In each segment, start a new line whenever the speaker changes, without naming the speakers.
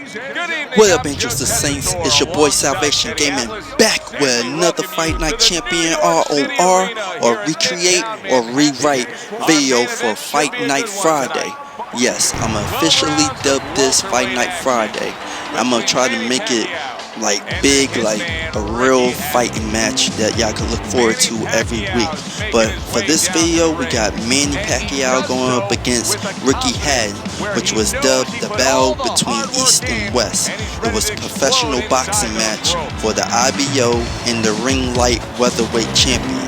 What up, Angels of Saints? It's your boy Salvation Gaming back with another Fight Night Champion ROR or recreate or rewrite video for Fight Night Friday. Yes, I'm officially dubbed this Fight Night Friday. I'm gonna try to make it like big, like a real fighting match that y'all can look forward to every week. But for this video, we got Manny Pacquiao going up against Ricky Hatton, which was dubbed the battle between East and West. It was a professional boxing match for the IBO and the ring light welterweight champion,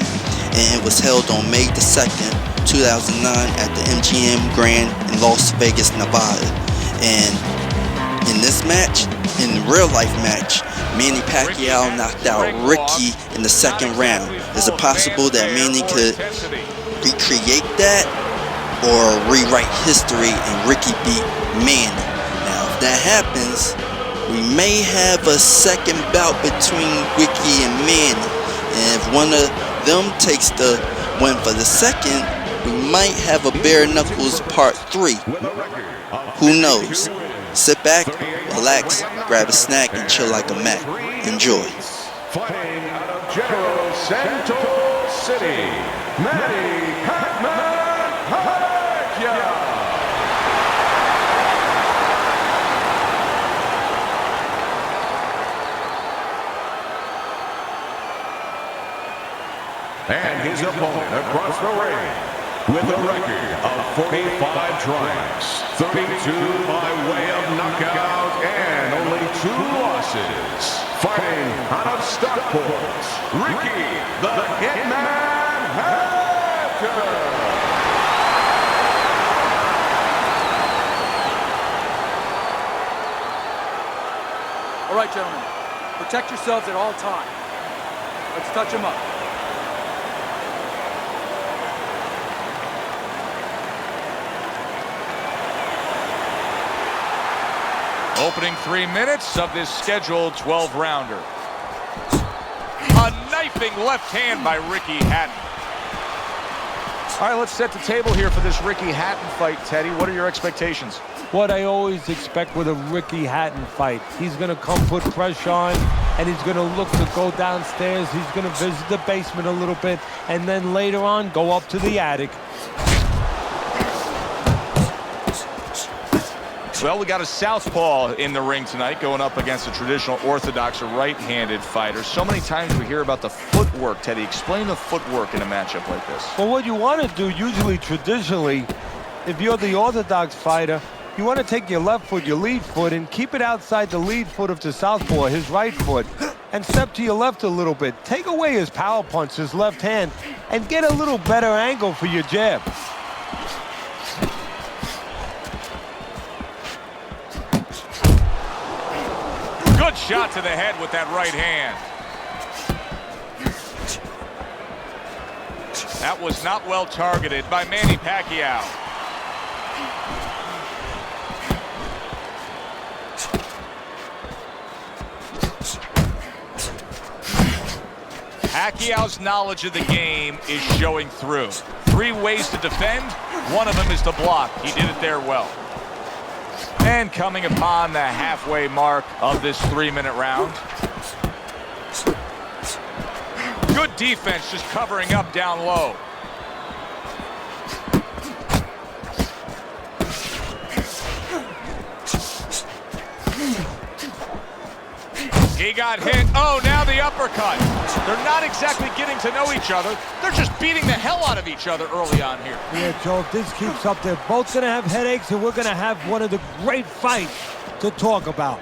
and it was held on May the 2nd, 2009 at the MGM Grand in Las Vegas, Nevada. And in this match, in the real life match, Manny Pacquiao knocked out Ricky in the second round. Is it possible that Manny could recreate that or rewrite history and Ricky beat Manny? Now, if that happens, we may have a second bout between Ricky and Manny. And if one of them takes the win for the second, we might have a bare knuckles part 3. Who knows? Sit back, relax, grab a snack, and chill like a Mac. Enjoy.
Fighting out of General Santos City, Manny Pacquiao. And his opponent across the ring, with a record of 45 triumphs, 32 by way of knockout, and only 2 losses. Fighting out of Stockport, Ricky the Hitman Hatton.
All right, gentlemen, protect yourselves at all times. Let's touch him up.
Opening 3 minutes of this scheduled 12-rounder. A knifing left hand by Ricky Hatton. All right, let's set the table here for this Ricky Hatton fight, Teddy. What are your expectations?
What I always expect with a Ricky Hatton fight. He's going to come put pressure on, and he's going to look to go downstairs. He's going to visit the basement a little bit, and then later on go up to the attic.
Well, we got a southpaw in the ring tonight going up against a traditional orthodox or right-handed fighter. So many times we hear about the footwork. Teddy, explain the footwork in a matchup like this.
Well, what you want to do usually, traditionally, if you're the orthodox fighter, you want to take your left foot, your lead foot, and keep it outside the lead foot of the southpaw, his right foot, and step to your left a little bit. Take away his power punch, his left hand, and get a little better angle for your jab.
Good shot to the head with that right hand. That was not well targeted by Manny Pacquiao. Pacquiao's knowledge of the game is showing through. 3 ways to defend. One of them is to block. He did it there well. And coming upon the halfway mark of this 3-minute round. Good defense, just covering up down low. He got hit. Oh, now the uppercut. They're not exactly getting to know each other. They're just beating the hell out of each other early on here.
Yeah, Joe, if this keeps up, they're both going to have headaches, and we're going to have one of the great fights to talk about.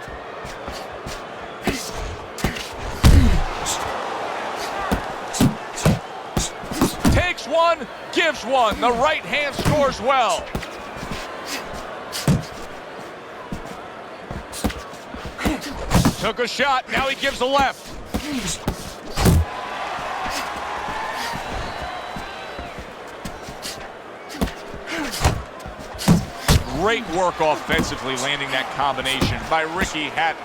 Takes one, gives one. The right hand scores well. Took a shot, now he gives a left. Great work offensively, landing that combination by Ricky Hatton.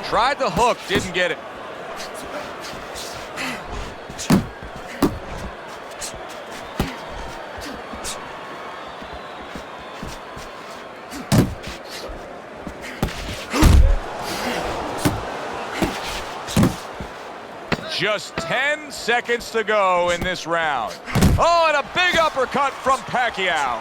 Tried the hook, didn't get it. Just 10 seconds to go in this round. Oh, and a big uppercut from Pacquiao.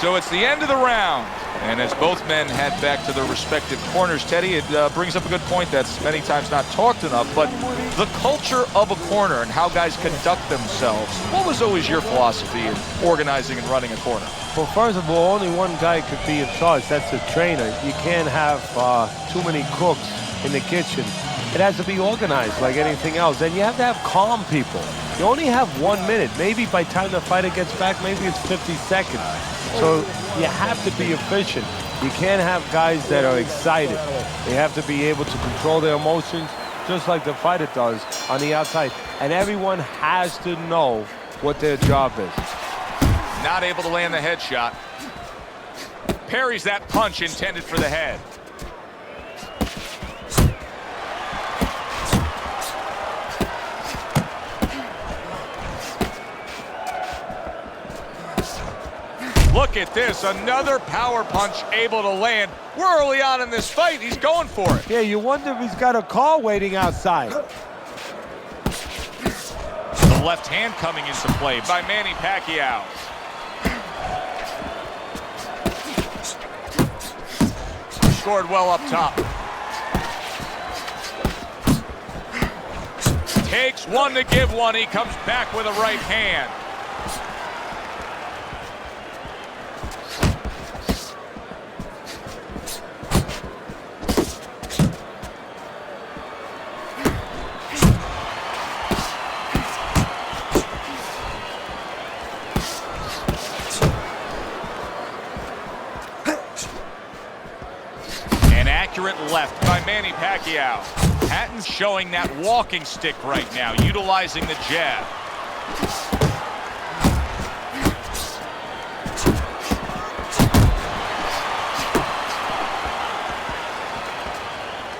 So it's the end of the round. And as both men head back to their respective corners, Teddy, it brings up a good point that's many times not talked enough, but the culture of a corner and how guys conduct themselves. What was always your philosophy in organizing and running a corner?
Well, first of all, only one guy could be in charge. That's the trainer. You can't have too many cooks in the kitchen. It has to be organized like anything else. And you have to have calm people. You only have 1 minute. Maybe by the time the fighter gets back, maybe it's 50 seconds. So you have to be efficient. You can't have guys that are excited. They have to be able to control their emotions just like the fighter does on the outside. And everyone has to know what their job is.
Not able to land the headshot. Parries that punch intended for the head. Look at this, another power punch able to land. We're early on in this fight, he's going for it.
Yeah, you wonder if he's got a car waiting outside.
The left hand coming into play by Manny Pacquiao. Scored well up top. Takes one to give one, he comes back with a right hand. Accurate left by Manny Pacquiao. Hatton showing that walking stick right now, utilizing the jab.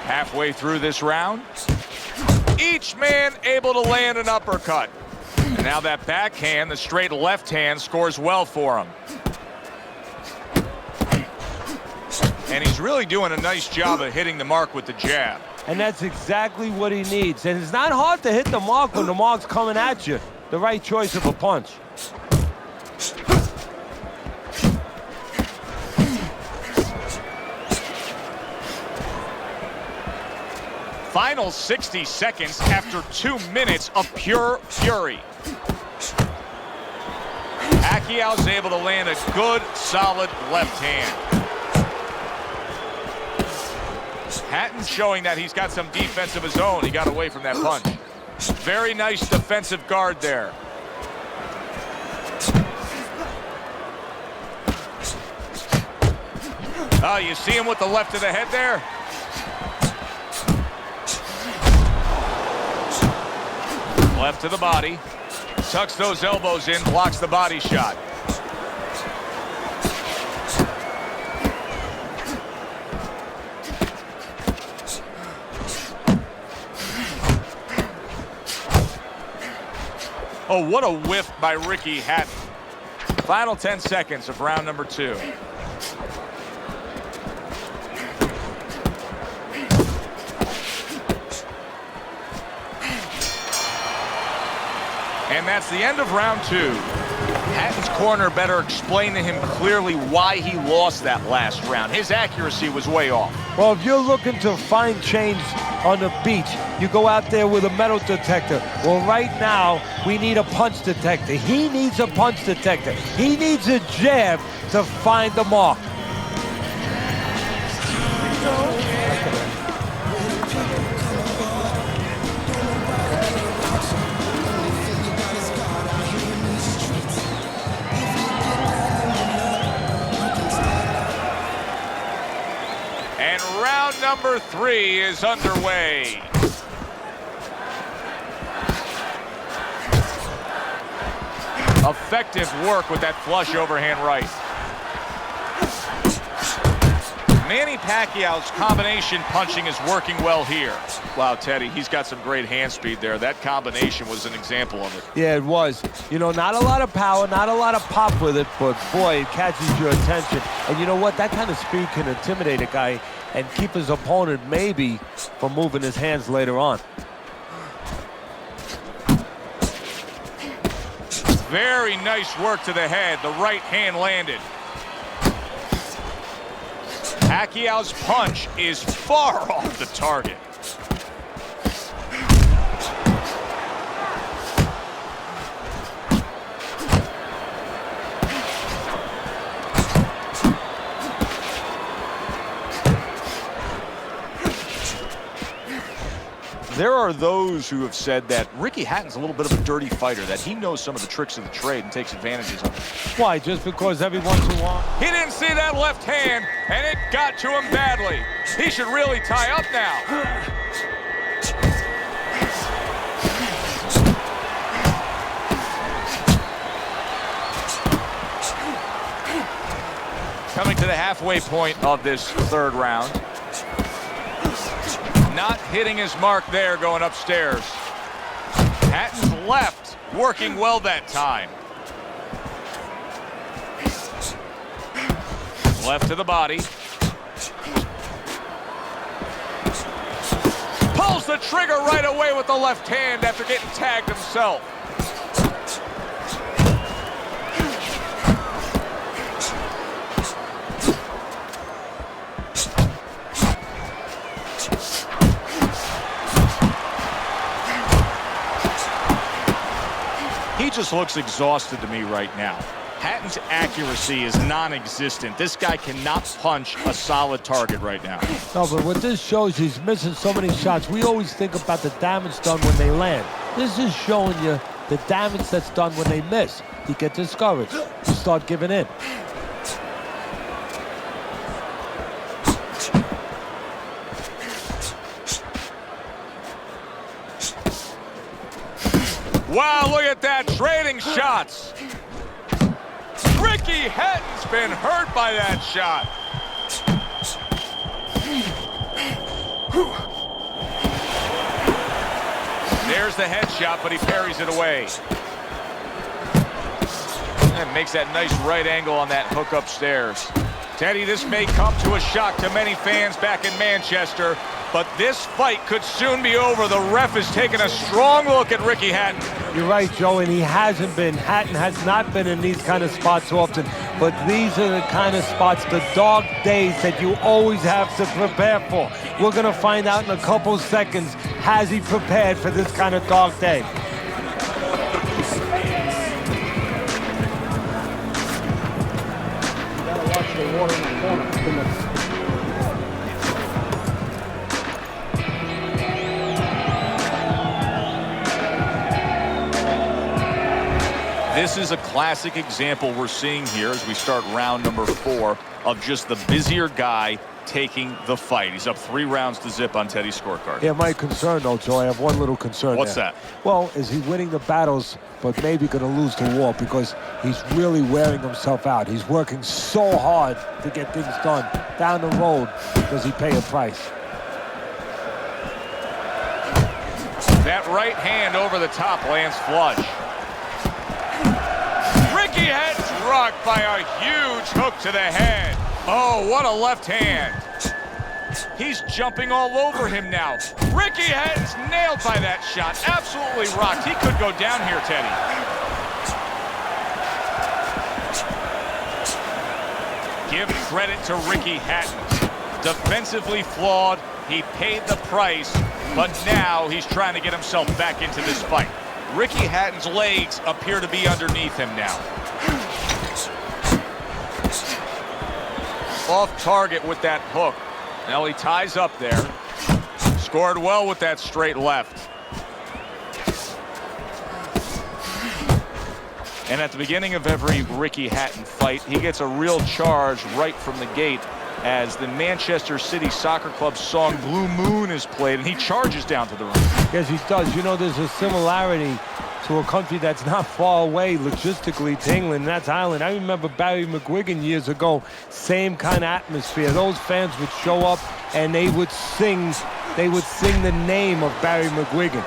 Halfway through this round, each man able to land an uppercut. And now that backhand, the straight left hand, scores well for him. And he's really doing a nice job of hitting the mark with the jab.
And that's exactly what he needs. And it's not hard to hit the mark when the mark's coming at you. The right choice of a punch.
Final 60 seconds after 2 minutes of pure fury. Pacquiao's able to land a good, solid left hand. Hatton showing that he's got some defense of his own. He got away from that punch. Very nice defensive guard there. Oh, you see him with the left of the head there? Left to the body. Tucks those elbows in, blocks the body shot. Oh, what a whiff by Ricky Hatton. Final 10 seconds of round number 2. And that's the end of round 2. Hatton's corner better explain to him clearly why he lost that last round. His accuracy was way off.
Well, if you're looking to find change on the beach, you go out there with a metal detector. Well, right now, we need a punch detector. He needs a punch detector. He needs a jab to find the mark.
And round number 3 is underway. Effective work with that flush overhand right. Manny Pacquiao's combination punching is working well here. Wow, Teddy, he's got some great hand speed there. That combination was an example of it.
Yeah, it was. You know, not a lot of power, not a lot of pop with it, but boy, it catches your attention. And you know what? That kind of speed can intimidate a guy and keep his opponent maybe from moving his hands later on.
Very nice work to the head. The right hand landed. Pacquiao's punch is far off the target. There are those who have said that Ricky Hatton's a little bit of a dirty fighter, that he knows some of the tricks of the trade and takes advantages of them.
Why? Just because every once in a while?
He didn't see that left hand, and it got to him badly. He should really tie up now. Coming to the halfway point of this third round. Not hitting his mark there, going upstairs. Hatton's left, working well that time. Left to the body. Pulls the trigger right away with the left hand after getting tagged himself. He just looks exhausted to me right now. Hatton's accuracy is non-existent. This guy cannot punch a solid target right now.
No, but what this shows, he's missing so many shots. We always think about the damage done when they land. This is showing you the damage that's done when they miss. You get discouraged. You start giving in.
Wow, look at that, trading shots. Ricky Hatton's been hurt by that shot. There's the headshot, but he parries it away. And makes that nice right angle on that hook upstairs. Teddy, this may come to a shock to many fans back in Manchester, but this fight could soon be over. The ref is taking a strong look at Ricky Hatton.
You're right, Joe, and he hasn't been. Hatton has not been in these kind of spots often, but these are the kind of spots, the dark days that you always have to prepare for. We're going to find out in a couple seconds, has he prepared for this kind of dark day? You gotta watch the water in the corner.
This is a classic example we're seeing here as we start round number 4 of just the busier guy taking the fight. He's up 3 rounds to zip on Teddy's scorecard.
Yeah, my concern, though, Joe, I have one little concern.
What's that?
Well, is he winning the battles, but maybe going to lose the war because he's really wearing himself out. He's working so hard to get things done. Down the road, does he pay a price?
That right hand over the top lands flush. Ricky Hatton's rocked by a huge hook to the head. Oh, what a left hand. He's jumping all over him now. Ricky Hatton's nailed by that shot. Absolutely rocked. He could go down here, Teddy. Give credit to Ricky Hatton. Defensively flawed. He paid the price, but now he's trying to get himself back into this fight. Ricky Hatton's legs appear to be underneath him now. Off target with that hook. Now he ties up there. Scored well with that straight left. And at the beginning of every Ricky Hatton fight, he gets a real charge right from the gate as the Manchester City Soccer Club song Blue Moon is played, and he charges down to the ring.
Yes, he does. You know, there's a similarity to to a country that's not far away logistically to England, and that's Ireland. I remember Barry McGuigan years ago, same kind of atmosphere. Those fans would show up and they would sing the name of Barry McGuigan.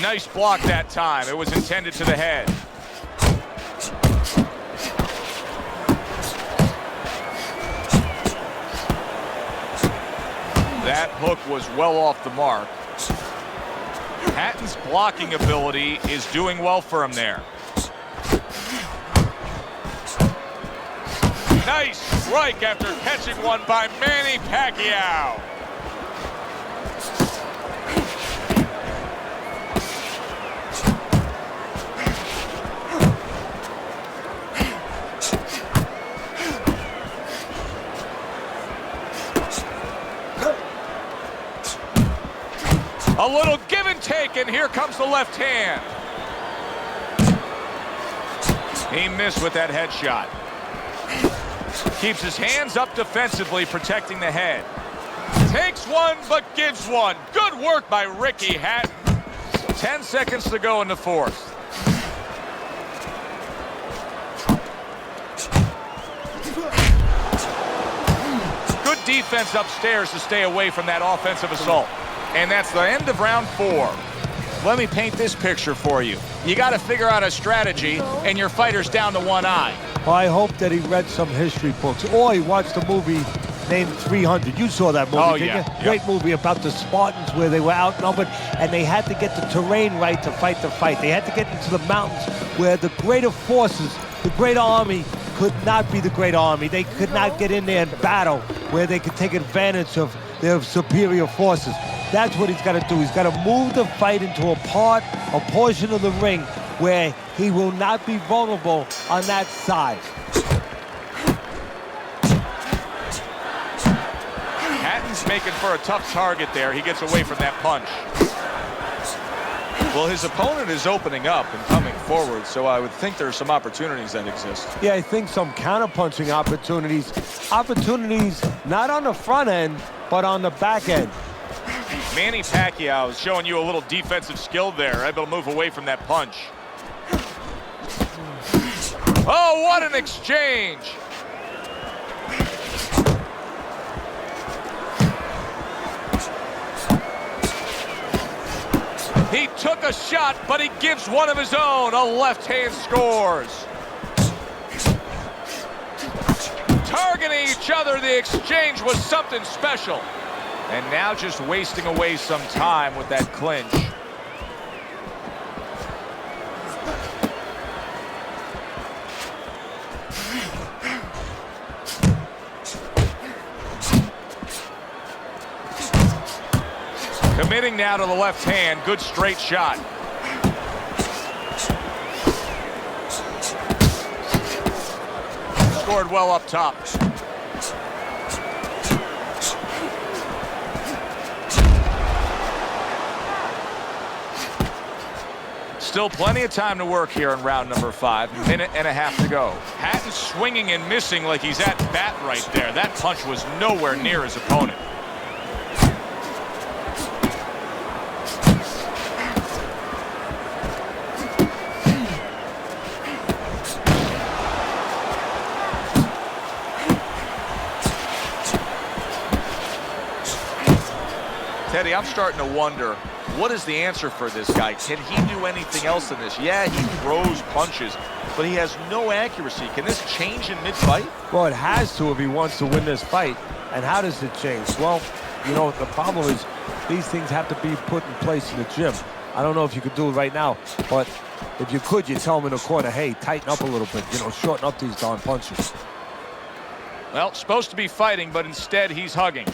Nice block that time. It was intended to the head. That hook was well off the mark. Hatton's blocking ability is doing well for him there. Nice strike after catching one by Manny Pacquiao. A little give and take, and here comes the left hand. He missed with that headshot. Keeps his hands up defensively, protecting the head. Takes one, but gives one. Good work by Ricky Hatton. 10 seconds to go in the fourth. Good defense upstairs to stay away from that offensive assault. And that's the end of round 4. Let me paint this picture for you. You got to figure out a strategy, and your fighter's down to one eye.
Well, I hope that he read some history books, or he watched a movie named 300. You saw that movie, didn't you? Great movie about the Spartans where they were outnumbered, and they had to get the terrain right to fight the fight. They had to get into the mountains where the greater forces, the great army, could not be the great army. They could not get in there and battle where they could take advantage of their superior forces. That's what he's got to do. He's got to move the fight into a portion of the ring where he will not be vulnerable on that side.
Hatton's making for a tough target there. He gets away from that punch. Well, his opponent is opening up and coming forward, so I would think there are some opportunities that exist.
Yeah, I think some counter-punching opportunities. Opportunities not on the front end, but on the back end.
Manny Pacquiao is showing you a little defensive skill there, able to move away from that punch. Oh, what an exchange! He took a shot, but he gives one of his own. A left hand scores. Targeting each other, the exchange was something special. And now just wasting away some time with that clinch. Committing now to the left hand. Good straight shot. Scored well up top. Still plenty of time to work here in round number 5. Minute and a half to go. Hatton swinging and missing like he's at bat right there. That punch was nowhere near his opponent. Teddy, I'm starting to wonder, what is the answer for this guy? Can he do anything else in this? Yeah, he throws punches, but he has no accuracy. Can this change in mid-fight?
Well, it has to if he wants to win this fight. And how does it change? Well, you know, the problem is these things have to be put in place in the gym. I don't know if you could do it right now, but if you could, you tell him in the corner, hey, tighten up a little bit, you know, shorten up these darn punches.
Well, supposed to be fighting, but instead he's hugging.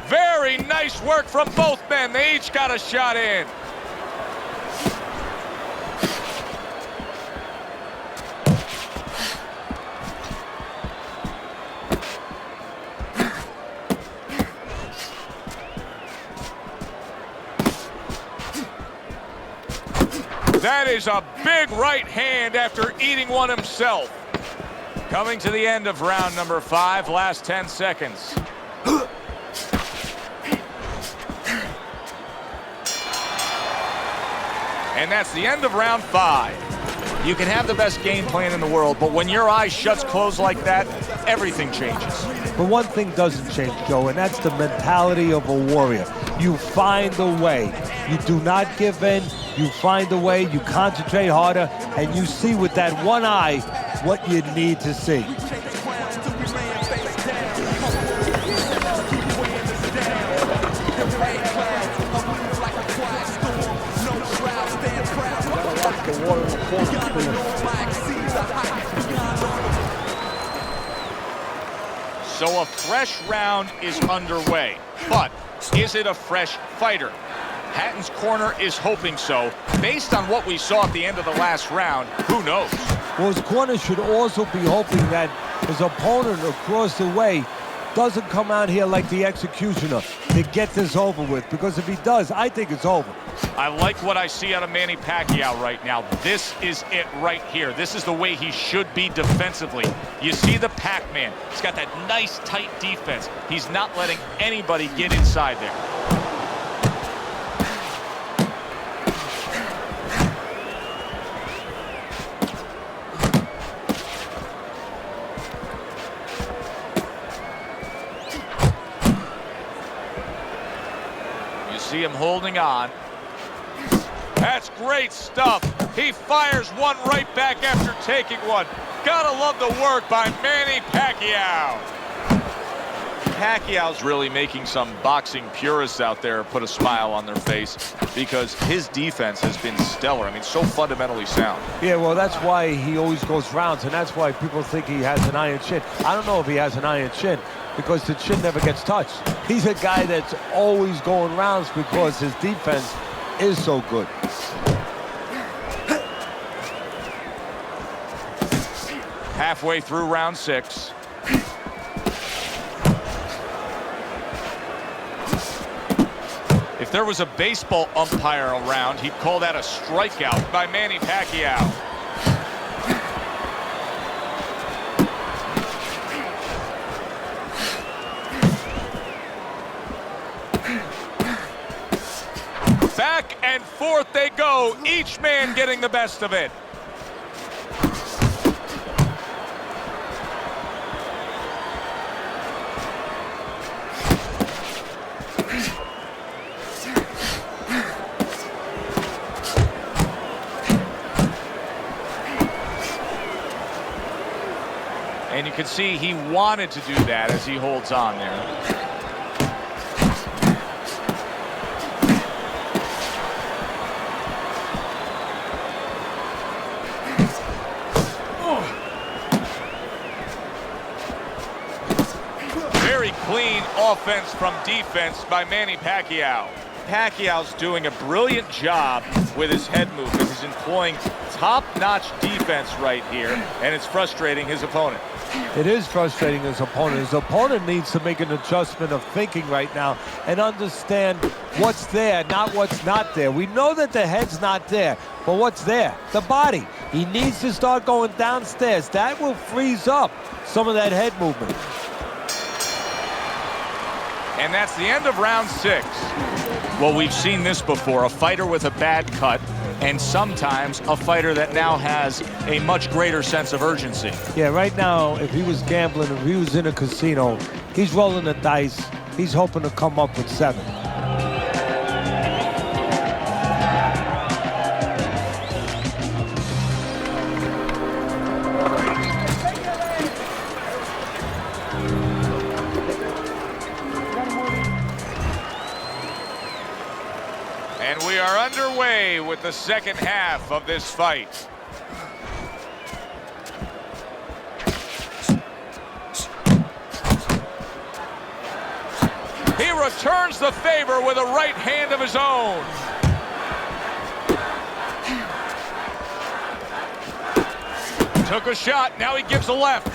Very nice work from both men. They each got a shot in. lays a big right hand after eating one himself. Coming to the end of round number 5, last 10 seconds. And that's the end of round 5. You can have the best game plan in the world, but when your eyes shuts closed like that, everything changes.
But one thing doesn't change, Joe, and that's the mentality of a warrior. You find a way. You do not give in. You find a way. You concentrate harder, and you see with that one eye what you need to see.
So a fresh round is underway, but is it a fresh fighter? Hatton's corner is hoping so. Based on what we saw at the end of the last round, who knows?
Well, his corner should also be hoping that his opponent across the way doesn't come out here like the executioner to get this over with, because if he does, I think it's over.
I like what I see out of Manny Pacquiao right now. This is it right here. This is the way he should be defensively. You see the Pac-Man. He's got that nice, tight defense. He's not letting anybody get inside there. You see him holding on. That's great stuff. He fires one right back after taking one. Gotta love the work by Manny Pacquiao. Pacquiao's really making some boxing purists out there put a smile on their face, because his defense has been stellar. I mean, so fundamentally sound.
Yeah, well, that's why he always goes rounds, and that's why people think he has an iron chin. I don't know if he has an iron chin, because the chin never gets touched. He's a guy that's always going rounds because his defense is so good.
Halfway through round 6. If there was a baseball umpire around, he'd call that a strikeout by Manny Pacquiao. Back and forth they go, each man getting the best of it. And you can see he wanted to do that as he holds on there. Very clean offense from defense by Manny Pacquiao. Pacquiao's doing a brilliant job with his head movement. He's employing top-notch defense right here, and it's frustrating his opponent.
It is frustrating his opponent. His opponent needs to make an adjustment of thinking right now and understand what's there, not what's not there. We know that the head's not there, but what's there? The body. He needs to start going downstairs. That will freeze up some of that head movement.
And that's the end of round 6. Well, we've seen this before, a fighter with a bad cut, and sometimes a fighter that now has a much greater sense of urgency.
Yeah, right now, if he was gambling, if he was in a casino, he's rolling the dice. He's hoping to come up with 7.
And we are underway with the second half of this fight. He returns the favor with a right hand of his own. Took a shot, now he gives a left.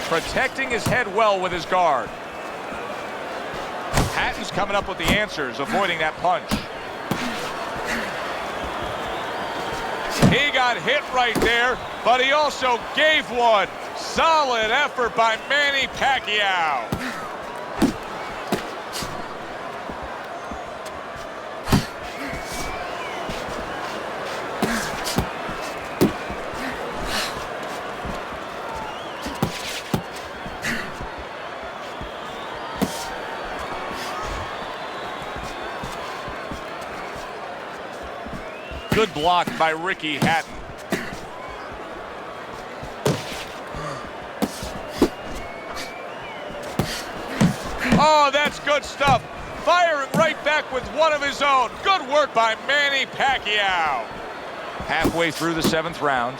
protecting his head well with his guard. Hatton's coming up with the answers, avoiding that punch. He got hit right there, but he also gave one. Solid effort by Manny Pacquiao. Good block by Ricky Hatton. Oh, that's good stuff. Firing right back with one of his own. Good work by Manny Pacquiao. Halfway through the 7th round.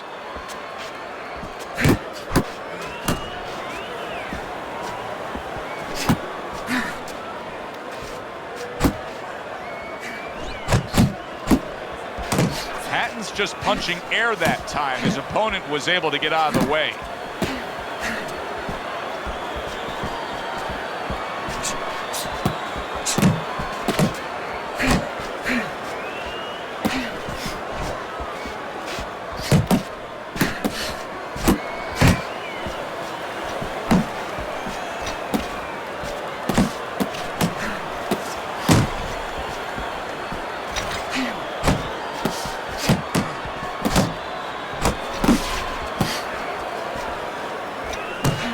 Hatton's just punching air that time. His opponent was able to get out of the way.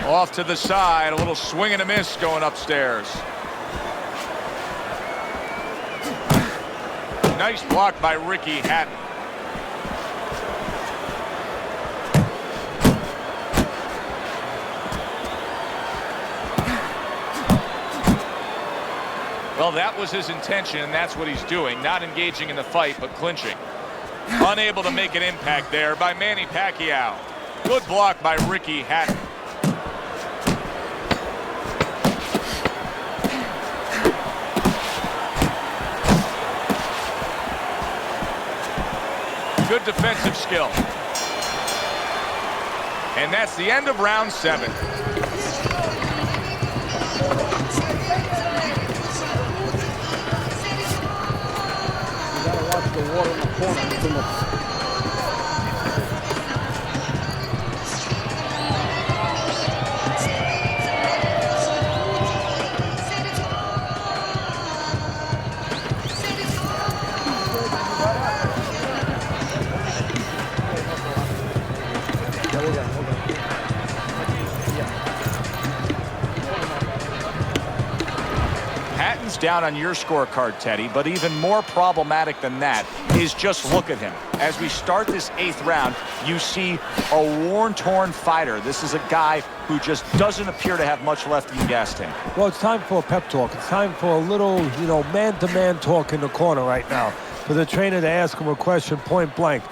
Off to the side, a little swing and a miss going upstairs. Nice block by Ricky Hatton. Well, that was his intention, and that's what he's doing. Not engaging in the fight, but clinching. Unable to make an impact there by Manny Pacquiao. Good block by Ricky Hatton. Good defensive skill. And that's the end of round 7.
You gotta watch the water in the corner.
Hatton's down on your scorecard, Teddy, but even more problematic than that is just look at him. As we start this 8th round, you see a worn-torn fighter. This is a guy who just doesn't appear to have much left in the gas tank.
Well, it's time for a pep talk. It's time for a little, man-to-man talk in the corner right now. For the trainer to ask him a question point blank.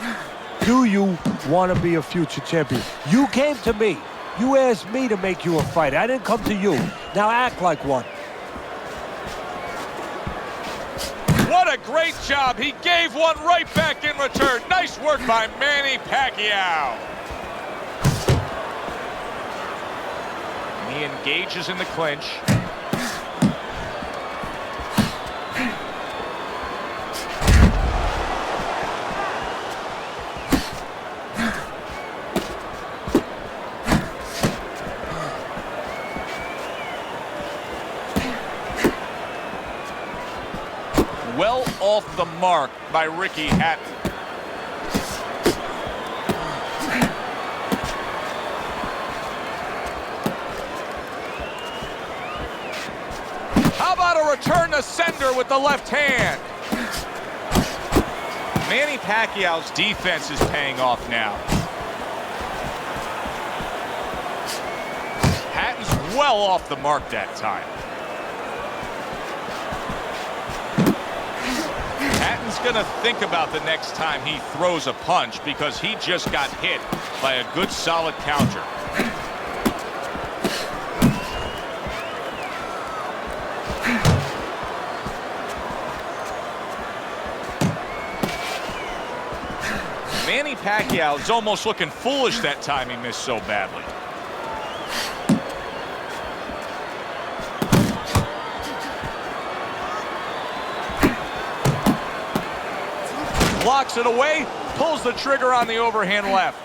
Do you want to be a future champion? You came to me. You asked me to make you a fighter. I didn't come to you. Now act like one.
What a great job. He gave one right back in return. Nice work by Manny Pacquiao. And he engages in the clinch. Well off the mark by Ricky Hatton. How about a return to sender with the left hand? Manny Pacquiao's defense is paying off now. Hatton's well off the mark that time. Hatton's gonna think about the next time he throws a punch because he just got hit by a good solid counter. Manny Pacquiao is almost looking foolish that time he missed so badly. Blocks it away, pulls the trigger on the overhand left.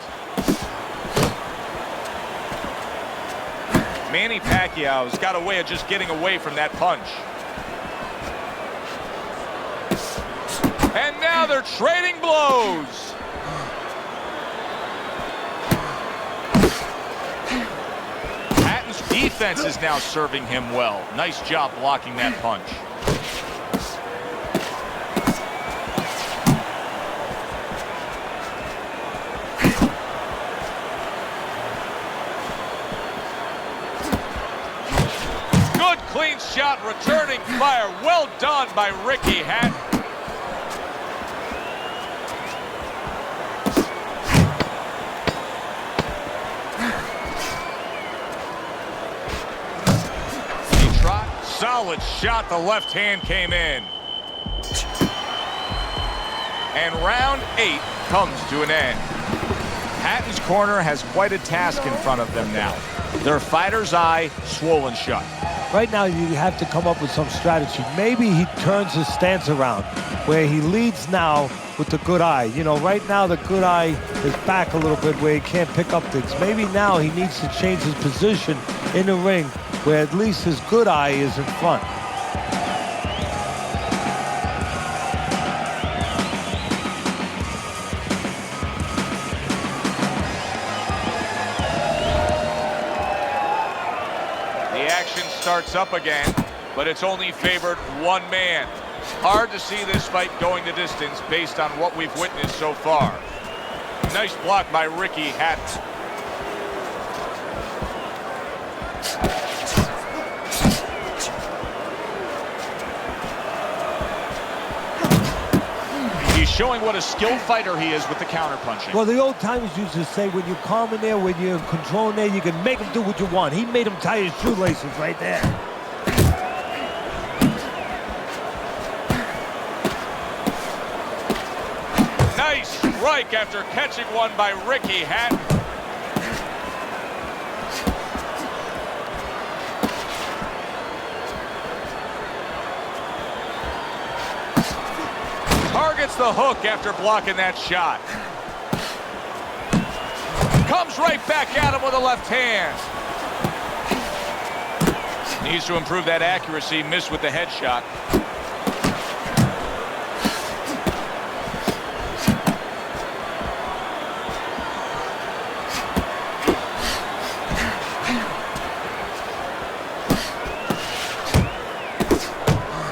Manny Pacquiao's got a way of just getting away from that punch. And now they're trading blows. Hatton's defense is now serving him well. Nice job blocking that punch. Good clean shot, returning fire. Well done by Ricky Hatton. Solid shot, the left hand came in. And round 8 comes to an end. Hatton's corner has quite a task in front of them now. Their fighter's eye swollen shut.
Right now, you have to come up with some strategy. Maybe he turns his stance around, where he leads now with the good eye. You know, right now the good eye is back a little bit where he can't pick up things. Maybe now he needs to change his position in the ring, where at least his good eye is in front.
The action starts up again, but it's only favored one man. Hard to see this fight going the distance based on what we've witnessed so far. Nice block by Ricky Hatton. He's showing what a skilled fighter he is with the counterpunching.
Well, the old timers used to say, when you're calm in there, when you're in control in there, you can make him do what you want. He made him tie his shoelaces right there.
Nice strike after catching one by Ricky Hatton. Targets the hook after blocking that shot. Comes right back at him with a left hand. Needs to improve that accuracy. Missed with the headshot.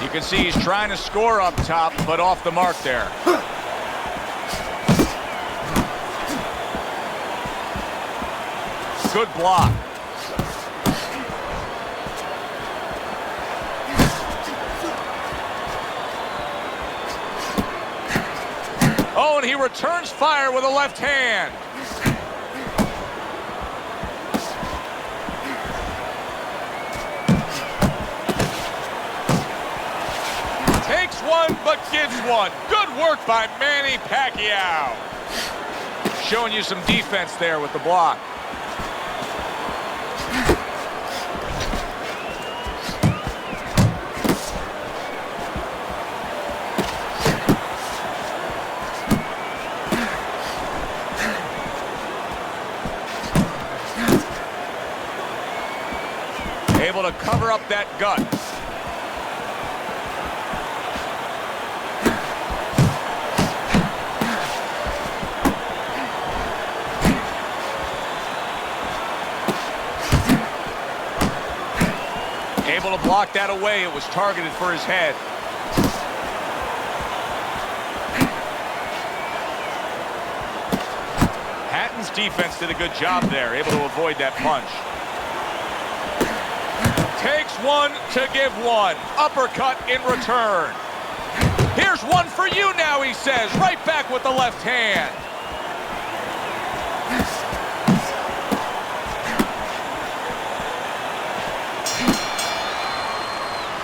You can see he's trying to score up top, but off the mark there. Good block. Oh, and he returns fire with a left hand. Takes one, but gives one. Good work by Manny Pacquiao. Showing you some defense there with the block. Able to cover up that gut. Able to block that away. It was targeted for his head. Hatton's defense did a good job there, able to avoid that punch. Takes one to give one. Uppercut in return. Here's one for you now, he says. Right back with the left hand.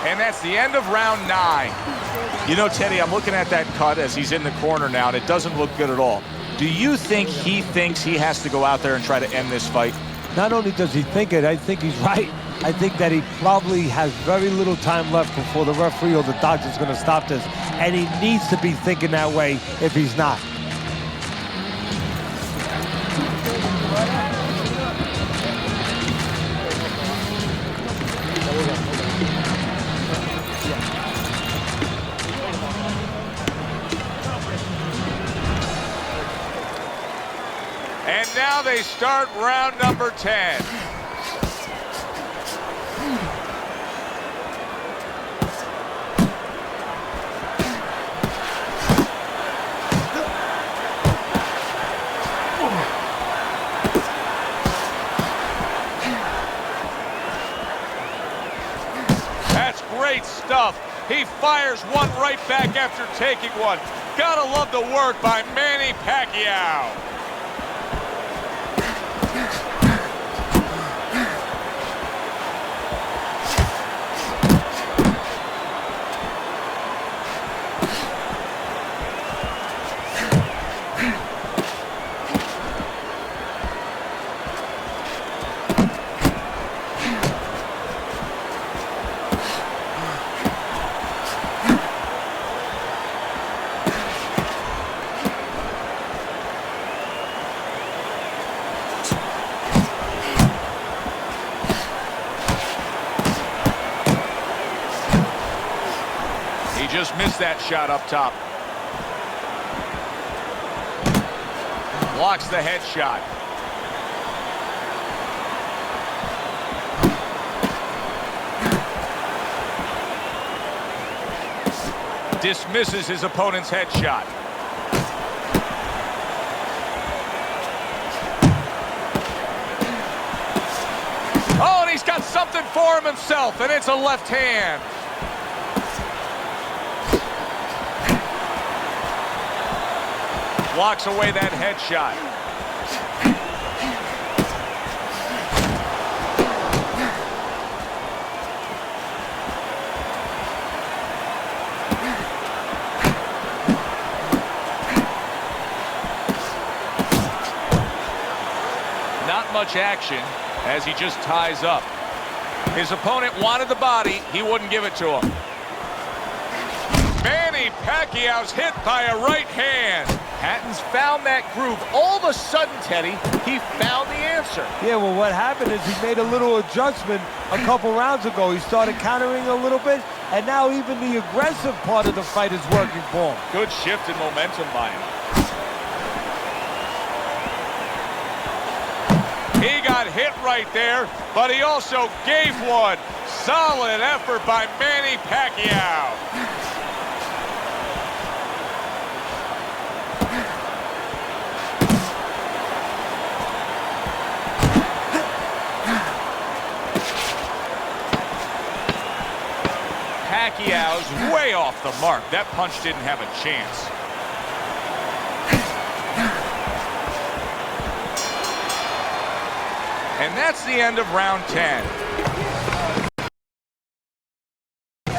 And that's the end of round 9. You know, Teddy, I'm looking at that cut as he's in the corner now, and it doesn't look good at all. Do you think he thinks he has to go out there and try to end this fight?
Not only does he think it, I think he's right. I think that he probably has very little time left before the referee or the doctor's going to stop this. And he needs to be thinking that way if he's not.
And now they start round number 10. That's great stuff. He fires one right back after taking one. Gotta love the work by Manny Pacquiao. Just missed that shot up top. Blocks the headshot. Dismisses his opponent's headshot. Oh, and he's got something for him himself, and it's a left hand. Blocks away that headshot. Not much action as he just ties up. His opponent wanted the body. He wouldn't give it to him. Manny Pacquiao's hit by a right hand. Hatton's found that groove. All of a sudden, Teddy, he found the answer.
Yeah, well, what happened is he made a little adjustment a couple rounds ago. He started countering a little bit, and now even the aggressive part of the fight is working for him.
Good shift in momentum by him. He got hit right there, but he also gave one. Solid effort by Manny Pacquiao. Pacquiao's way off the mark. That punch didn't have a chance. And that's the end of round 10.
You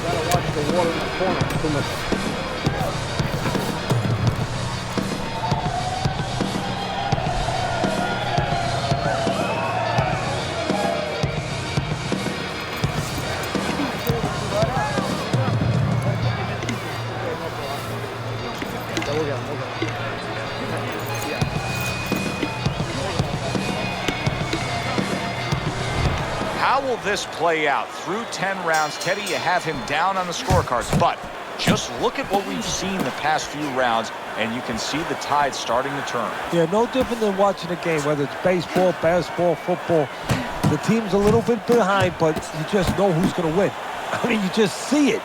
gotta watch the water in the corner too much.
How will this play out? Through 10 rounds, Teddy, you have him down on the scorecards, but just look at what we've seen the past few rounds, and you can see the tide starting to turn.
Yeah, no different than watching a game, whether it's baseball, basketball, football. The team's a little bit behind, but you just know who's going to win. I mean, you just see it.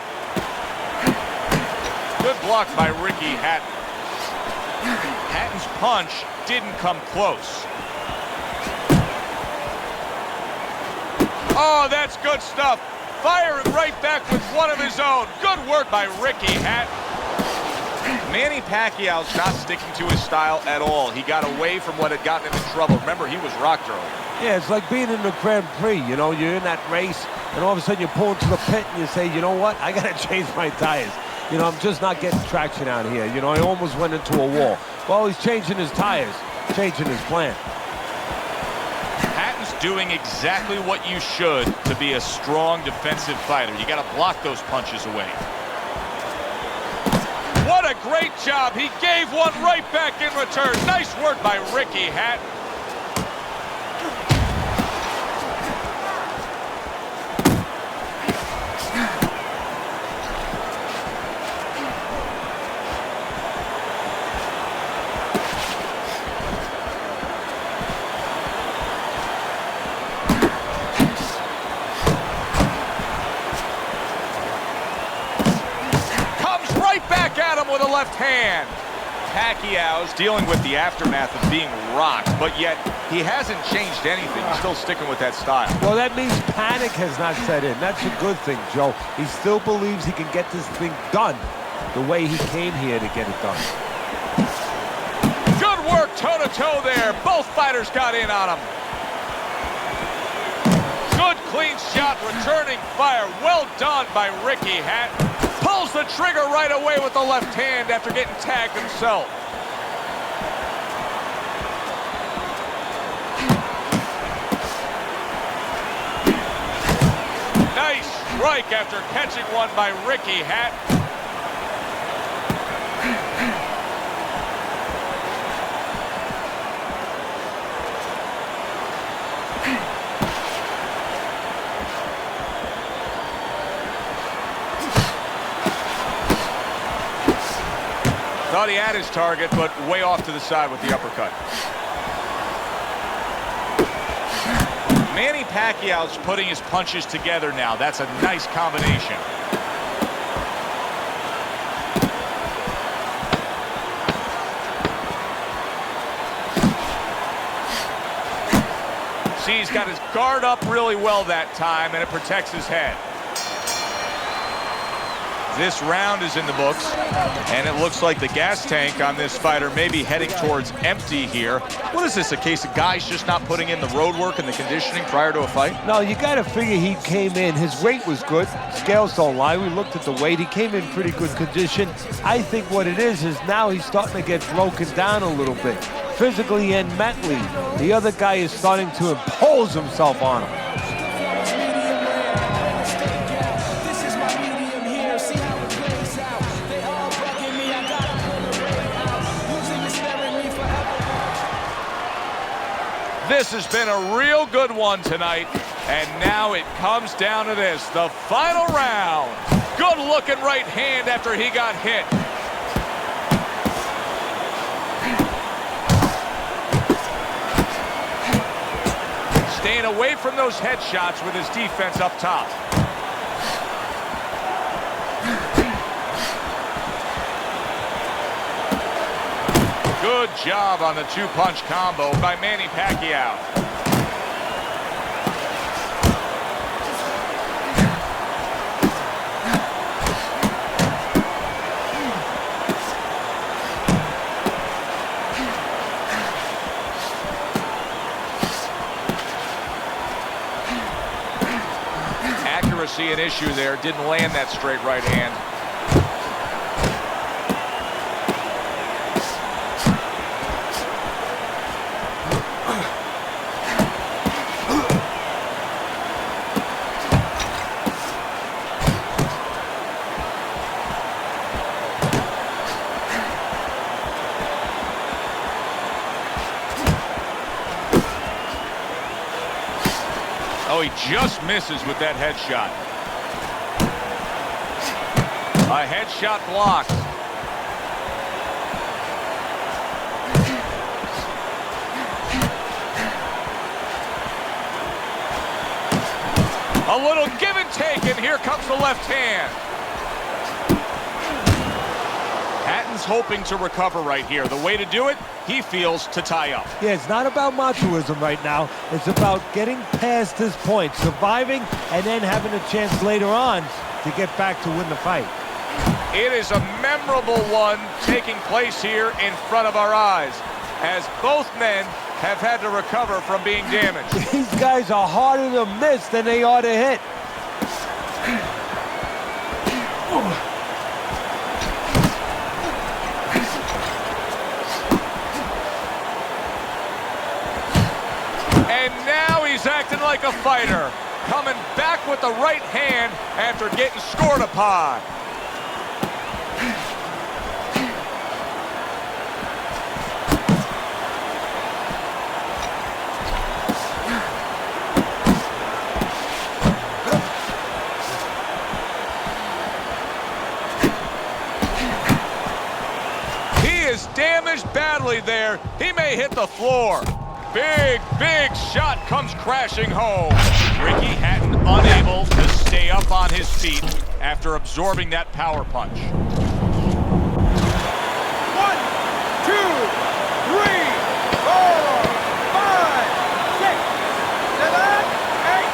Good block by Ricky Hatton. Hatton's punch didn't come close. Oh, that's good stuff. Firing right back with one of his own. Good work by Ricky Hatton. Manny Pacquiao's not sticking to his style at all. He got away from what had gotten him in trouble. Remember, he was rocked earlier.
Yeah, it's like being in the Grand Prix. You know, you're in that race, and all of a sudden you pull into the pit and you say, you know what, I got to change my tires. You know, I'm just not getting traction out here. You know, I almost went into a wall. Well, he's changing his tires, changing his plan.
doing exactly what you should to be a strong defensive fighter. You got to block those punches away. What a great job. He gave one right back in return. Nice work by Ricky Hatton. With a left hand. Pacquiao's dealing with the aftermath of being rocked, but yet he hasn't changed anything. He's still sticking with that style.
Well, that means panic has not set in. That's a good thing, Joe. He still believes he can get this thing done the way he came here to get it done.
Good work toe-to-toe there. Both fighters got in on him. Good clean shot, returning fire. Well done by Ricky Hatton. Pulls the trigger right away with the left hand after getting tagged himself. Nice strike after catching one by Ricky Hatton. Thought he had his target, but way off to the side with the uppercut. Manny Pacquiao's putting his punches together now. That's a nice combination. See, he's got his guard up really well that time, and it protects his head. This round is in the books, and it looks like the gas tank on this fighter may be heading towards empty here. What is this, a case of guys just not putting in the road work and the conditioning prior to a fight?
No, you got to figure he came in. His weight was good. Scales don't lie. We looked at the weight. He came in pretty good condition. I think what it is now he's starting to get broken down a little bit, physically and mentally. The other guy is starting to impose himself on him.
This has been a real good one tonight, and now it comes down to this, the final round. Good looking right hand after he got hit. Staying away from those headshots with his defense up top. Good job on the two-punch combo by Manny Pacquiao. Accuracy an issue there. Didn't land that straight right hand. Oh, he just misses with that headshot. A headshot blocked. A little give and take, and here comes the left hand. Hatton's hoping to recover right here. The way to do it, he feels, to tie up.
Yeah, it's not about machoism right now. It's about getting past this point, surviving, and then having a chance later on to get back to win the fight.
It is a memorable one taking place here in front of our eyes, as both men have had to recover from being damaged.
These guys are harder to miss than they are to hit.
And now he's acting like a fighter. Coming back with the right hand after getting scored upon. He is damaged badly there. He may hit the floor. Big shot comes crashing home. Ricky Hatton unable to stay up on his feet after absorbing that power punch.
1, 2, 3, 4, 5, 6, 7, 8,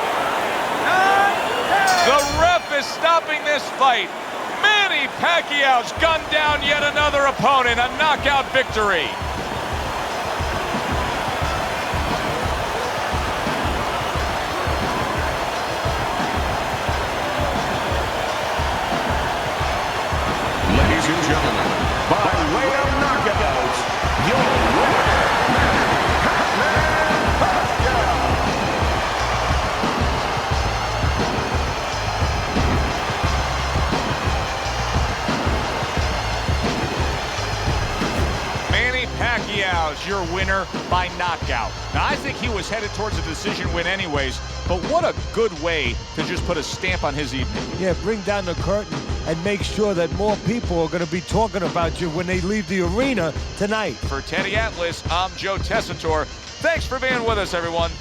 9, 10.
The ref is stopping this fight. Manny Pacquiao's gunned down yet another opponent. A knockout victory.
Ladies and gentlemen, by way of knockout, your winner, Manny Pacquiao.
Manny Pacquiao's your winner by knockout. Now, I think he was headed towards a decision win anyways, but what a good way to just put a stamp on his evening.
Yeah, bring down the curtain and make sure that more people are going to be talking about you when they leave the arena tonight.
For Teddy Atlas, I'm Joe Tessitore. Thanks for being with us, everyone.